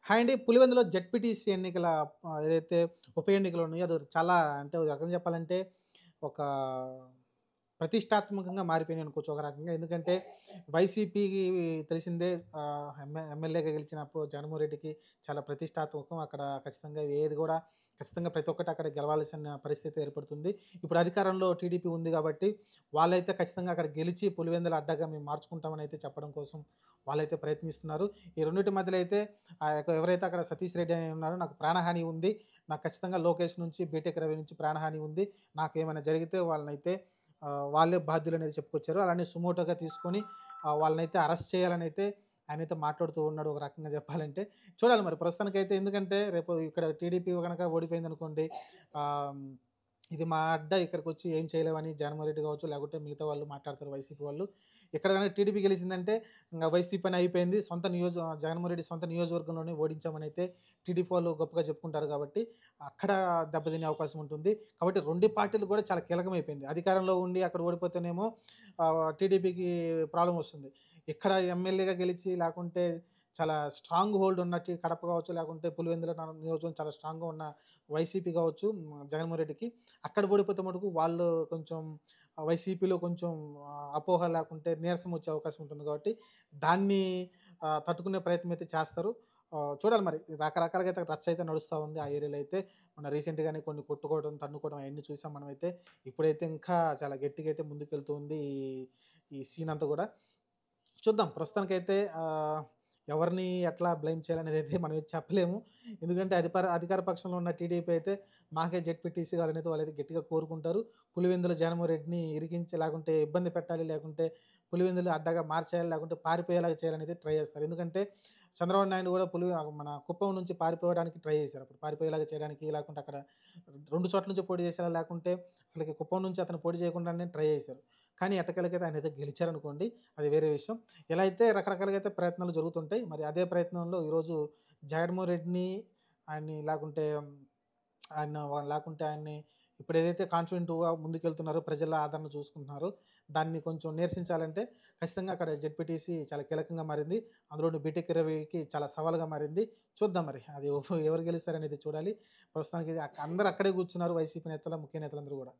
Hi అండి. పులివెందులో ZPTC ఎన్నికల ఏదైతే ఉప ఎన్నికలు ఉన్నాయో అది చాలా అంటే ఒక రకంగా చెప్పాలంటే ఒక ప్రతిష్టాత్మకంగా మారిపోయినాయి అనుకోవచ్చు ఒక రకంగా. ఎందుకంటే వైసీపీకి తెలిసిందే ఎమ్మెల్యేగా గెలిచినప్పుడు జగన్మోహన్ రెడ్డికి చాలా ప్రతిష్టాత్మకం. అక్కడ ఖచ్చితంగా ఏది గూడా ఖచ్చితంగా ప్రతి ఒక్కటి అక్కడ గెలవాల్సిన పరిస్థితి ఏర్పడుతుంది. ఇప్పుడు అధికారంలో టీడీపీ ఉంది గాబట్టి వాళ్ళైతే ఖచ్చితంగా అక్కడ గెలిచి పులివెందుల అడ్డగా మేము మార్చుకుంటామని అయితే చెప్పడం కోసం వాళ్ళైతే ప్రయత్నిస్తున్నారు. ఈ రెండిటి మధ్యలో అయితే ఎవరైతే అక్కడ సతీష్ రెడ్డి అని ఉన్నారో నాకు ప్రాణహాని ఉంది. నాకు ఖచ్చితంగా లోకేష్ నుంచి, బీటెక్ రవి నుంచి ప్రాణహాని ఉంది. నాకేమైనా జరిగితే వాళ్ళనైతే వాళ్ళే బాధ్యులనేది చెప్పుకొచ్చారు. అలానే సుమోటోగా తీసుకొని వాళ్ళనైతే అరెస్ట్ చేయాలనైతే ఆయనైతే మాట్లాడుతూ ఉన్నాడు ఒక రకంగా చెప్పాలంటే. చూడాలి మరి ప్రస్తుతానికైతే ఎందుకంటే రేపు ఇక్కడ టీడీపీ గనక ఓడిపోయిందనుకోండి ఆహ్, ఇది మా అడ్డ ఇక్కడికొచ్చి ఏం చేయలేవని జగన్మోహన్ రెడ్డి కావచ్చు, లేకపోతే మిగతా వాళ్ళు మాట్లాడతారు వైసీపీ వాళ్ళు. ఇక్కడ గనక టీడీపీ గెలిచిందంటే ఇంగ వైసీపీ పని అయిపోయింది. జగన్మోహన్ రెడ్డి సొంత నియోజకవర్గంలోనే ఓడించామనైతే టీడీపీ వాళ్ళు గొప్పగా చెప్పుకుంటారు కాబట్టి, అక్కడ దెబ్బతినే అవకాశం ఉంటుంది. కాబట్టి 2 పార్టీలు కూడా చాలా కీలకమైపోయింది. అధికారంలో ఉండి అక్కడ ఓడిపోతేనేమో టీడీపీకి ప్రాబ్లమ్ వస్తుంది. ఇక్కడ ఎమ్మెల్యేగా గెలిచి లేకుంటే చాలా స్ట్రాంగ్ హోల్డ్ ఉన్నట్టు కడప కావచ్చు, లేకుంటే పులివెందుల నియోజకవర్గం చాలా స్ట్రాంగ్‌గా ఉన్న వైసీపీ కావచ్చు, జగన్మోహన్ రెడ్డికి అక్కడ ఓడిపోతే మటుకు వాళ్ళు కొంచెం వైసీపీలో కొంచెం అపోహ లేకుంటే నీరసం వచ్చే అవకాశం ఉంటుంది కాబట్టి, దాన్ని తట్టుకునే ప్రయత్నం అయితే చేస్తారు. చూడాలి మరి రకరకాలుగా అయితే రచ్చ అయితే నడుస్తా ఉంది ఆ ఏరియాలో అయితే. మొన్న రీసెంట్‌గానే కొన్ని కొట్టుకోవడం, తన్నుకోవడం అయన్నీ చూసాం మనమైతే. ఇప్పుడైతే ఇంకా చాలా గట్టిగా అయితే ముందుకెళ్తూ ఉంది ఈ సీన్ అంతా గూడా. చూద్దాం ప్రస్తుతానికైతే ఎవరిని ఎట్లా బ్లేమ్ చేయాలనేదైతే మనం ఏది చెప్పలేము. ఎందుకంటే అధికార పక్షంలో ఉన్న టీడీపీ అయితే మాకే జెడ్పీటీసీ కావాలనేది వాళ్ళైతే గట్టిగా కోరుకుంటారు. పులివెందుల జగన్మోహన్ రెడ్డిని ఇరికించి లేకుంటే ఇబ్బంది పెట్టాలి, లేకుంటే పులివెందులు అడ్డగా మార్చేయాలి, లేకుంటే పారిపోయేలాగా చేయాలనేది ట్రై చేస్తారు. ఎందుకంటే చంద్రబాబు నాయుడు కూడా మన కుప్పం నుంచి పారిపోవడానికి ట్రై చేశారు. అప్పుడు పారిపోయేలాగా చేయడానికి లేకుంటే అక్కడ 2 చోట్ల నుంచి పోటీ చేసేలా లేకుంటే అసలకి కుప్పం నుంచి అతను పోటీ చేయకుండానే ట్రై చేశారు. కానీ ఎట్టకేలకైతే ఆయనైతే గెలిచారనుకోండి. అది వేరే విషయం. ఇలా అయితే రకరకాలుగా అయితే ప్రయత్నాలు జరుగుతుంటాయి. మరి అదే ప్రయత్నంలో ఈరోజు జగన్మోహన్ రెడ్డిని ఆయన్ని లేకుంటే లేకుంటే ఆయన్ని ఇప్పుడేదైతే కాన్ఫిడెంట్‌గా ముందుకెళ్తున్నారో, ప్రజల ఆదరణ చూసుకుంటున్నారో, దాన్ని కొంచెం నీరసించాలంటే ఖచ్చితంగా అక్కడ జెడ్పీటీసీ చాలా కీలకంగా మారింది. అందులోను బీటెక్ రవికి చాలా సవాలుగా మారింది. చూద్దాం మరి అది ఎవరు గెలుస్తారనేది చూడాలి. ప్రస్తుతానికి అందరూ అక్కడే కూర్చున్నారు వైసీపీ నేతలు, ముఖ్య నేతలందరూ గూడా.